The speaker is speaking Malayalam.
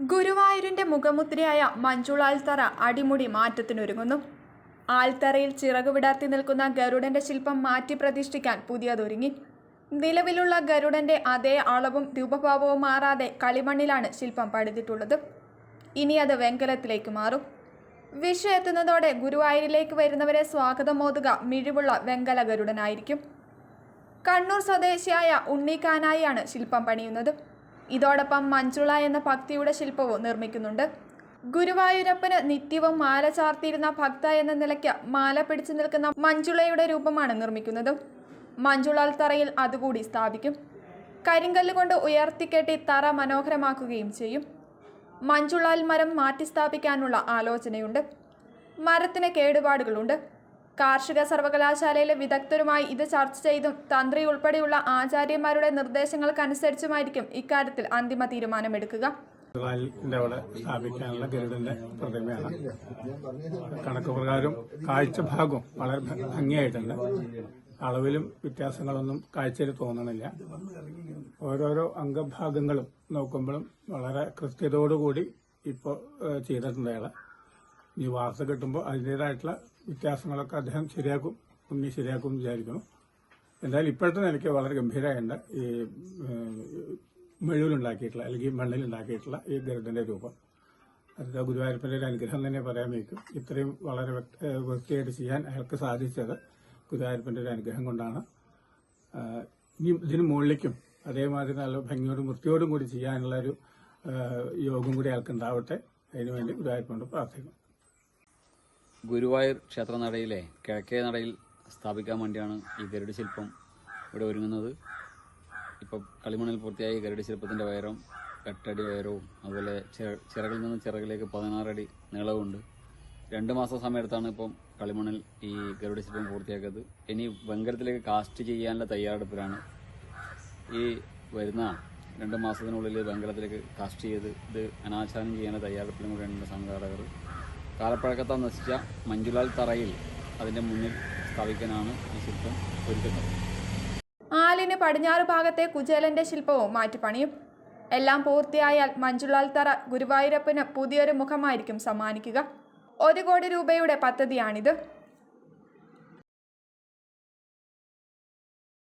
ഗുരുവായൂരിന്റെ മുഖമുദ്രയായ മഞ്ജുളാൽത്തറ അടിമുടി മാറ്റത്തിനൊരുങ്ങുന്നു. ആൽത്തറയിൽ ചിറകു വിടർത്തി നിൽക്കുന്ന ഗരുഡന്റെ ശില്പം മാറ്റി പ്രതിഷ്ഠിക്കാൻ പുതിയതൊരുങ്ങി. നിലവിലുള്ള ഗരുഡന്റെ അതേ അളവും രൂപഭാവവും മാറാതെ കളിമണ്ണിലാണ് ശില്പം പണിതിട്ടുള്ളത്. ഇനി അത് വെങ്കലത്തിലേക്ക് മാറും. വിഷു എത്തുന്നതോടെ ഗുരുവായൂരിലേക്ക് വരുന്നവരെ സ്വാഗതമോതുക മിഴിവുള്ള വെങ്കല ഗരുഡനായിരിക്കും. കണ്ണൂർ സ്വദേശിയായ ഉണ്ണിക്കാനായിയാണ് ശില്പം പണിയുന്നത്. ഇതോടൊപ്പം മഞ്ജുള എന്ന ഭക്തിയുടെ ശില്പവും നിർമ്മിക്കുന്നുണ്ട്. ഗുരുവായൂരപ്പന് നിത്യവും മാല ചാർത്തിയിരുന്ന ഭക്ത എന്ന നിലയ്ക്ക് മാല പിടിച്ചു നിൽക്കുന്ന മഞ്ജുളയുടെ രൂപമാണ് നിർമ്മിക്കുന്നത്. മഞ്ജുളാൽ തറയിൽ അതുകൂടി സ്ഥാപിക്കും. കരിങ്കല്ല് കൊണ്ട് ഉയർത്തിക്കെട്ടി തറ മനോഹരമാക്കുകയും ചെയ്യും. മഞ്ജുളാൽ മരം മാറ്റി സ്ഥാപിക്കാനുള്ള ആലോചനയുണ്ട്. മരത്തിന് കേടുപാടുകളുണ്ട്. കാർഷിക സർവകലാശാലയിലെ വിദഗ്ധരുമായി ഇത് ചർച്ച ചെയ്തും തന്ത്രി ഉൾപ്പെടെയുള്ള ആചാര്യന്മാരുടെ നിർദ്ദേശങ്ങൾക്കനുസരിച്ചുമായിരിക്കും ഇക്കാര്യത്തിൽ അന്തിമ തീരുമാനമെടുക്കുക. അവിടെ സ്ഥാപിക്കാനുള്ള ഗരുഡന്റെ പ്രതിമയാണ്. കണക്ക് പ്രകാരം കാഴ്ച ഭാഗം വളരെ ഭംഗിയായിട്ടുണ്ട്. അളവിലും വ്യത്യാസങ്ങളൊന്നും കാഴ്ചയിൽ തോന്നണില്ല. ഓരോരോ അംഗഭാഗങ്ങളും നോക്കുമ്പോഴും വളരെ കൃത്യതയോടുകൂടി ഇപ്പോൾ ചെയ്തിട്ടുണ്ട് അയാളെ. ഈ വാർത്ത കിട്ടുമ്പോൾ അതിൻ്റെതായിട്ടുള്ള വ്യത്യാസങ്ങളൊക്കെ അദ്ദേഹം ശരിയാക്കും, ഉണ്ണി ശരിയാക്കും എന്ന് വിചാരിക്കുന്നു. എന്തായാലും ഇപ്പോഴത്തെ നിലയ്ക്ക് വളരെ ഗംഭീരമായുണ്ട് ഈ മെഴുവിലുണ്ടാക്കിയിട്ടുള്ള അല്ലെങ്കിൽ മണ്ണിലുണ്ടാക്കിയിട്ടുള്ള ഈ ഗരുഡന്റെ രൂപം. അത് ഗുരുവായൂരപ്പന്റെ ഒരു അനുഗ്രഹം തന്നെ പറയാൻ വയ്ക്കും. ഇത്രയും വളരെ വൃത്തിയായിട്ട് ചെയ്യാൻ അയാൾക്ക് സാധിച്ചത് ഗുരുവായൂരപ്പന്റെ ഒരു അനുഗ്രഹം കൊണ്ടാണ്. ഇനി ഇതിന് മുകളിലേക്കും അതേമാതിരി നല്ല ഭംഗിയോടും വൃത്തിയോടും കൂടി ചെയ്യാനുള്ള ഒരു യോഗം കൂടി അയാൾക്ക് ഉണ്ടാവട്ടെ. അതിനുവേണ്ടി ഗുരുവായൂരപ്പനോട് പ്രാർത്ഥിക്കും. ഗുരുവായൂർ ക്ഷേത്രനടയിലെ കിഴക്കേ നടയിൽ സ്ഥാപിക്കാൻ വേണ്ടിയാണ് ഈ ഗരുഡ ശില്പം ഇവിടെ ഒരുങ്ങുന്നത്. ഇപ്പോൾ കളിമണ്ണിൽ പൂർത്തിയായ ഈ ഗരുഡ ശില്പത്തിൻ്റെ ഉയരം 8 അടി ഉയരവും അതുപോലെ ചിറകിൽ നിന്ന് ചിറകിലേക്ക് 16 അടി നീളവുമുണ്ട്. 2 മാസം സമയത്താണ് ഇപ്പം കളിമണ്ണിൽ ഈ ഗരുഡ ശില്പം പൂർത്തിയാക്കിയത്. ഇനി വെങ്കലത്തിലേക്ക് കാസ്റ്റ് ചെയ്യാനുള്ള തയ്യാറെടുപ്പിലാണ്. ഈ വരുന്ന 2 മാസത്തിനുള്ളിൽ വെങ്കലത്തിലേക്ക് കാസ്റ്റ് ചെയ്ത് ഇത് അനാച്ഛാദനം ചെയ്യാനുള്ള തയ്യാറെടുപ്പിലും കൂടെയാണ് സംഘാടകർ. കാലപ്പഴക്കത്താൽ നശിച്ച മഞ്ജുളാൽ തറയിൽ അതിന്റെ മുന്നിൽ സ്ഥാപിക്കാനാണ് ഈ ശില്പം ഒരുക്കുന്നത്. ആലിന് പടിഞ്ഞാറ് ഭാഗത്തെ കുചേലന്റെ ശില്പവും മാറ്റിപ്പണിയും. എല്ലാം പൂർത്തിയായാൽ മഞ്ജുളാൽ തറ ഗുരുവായൂരപ്പന് പുതിയൊരു മുഖമായിരിക്കും സമ്മാനിക്കുക. 1 കോടി രൂപയുടെ പദ്ധതിയാണിത്.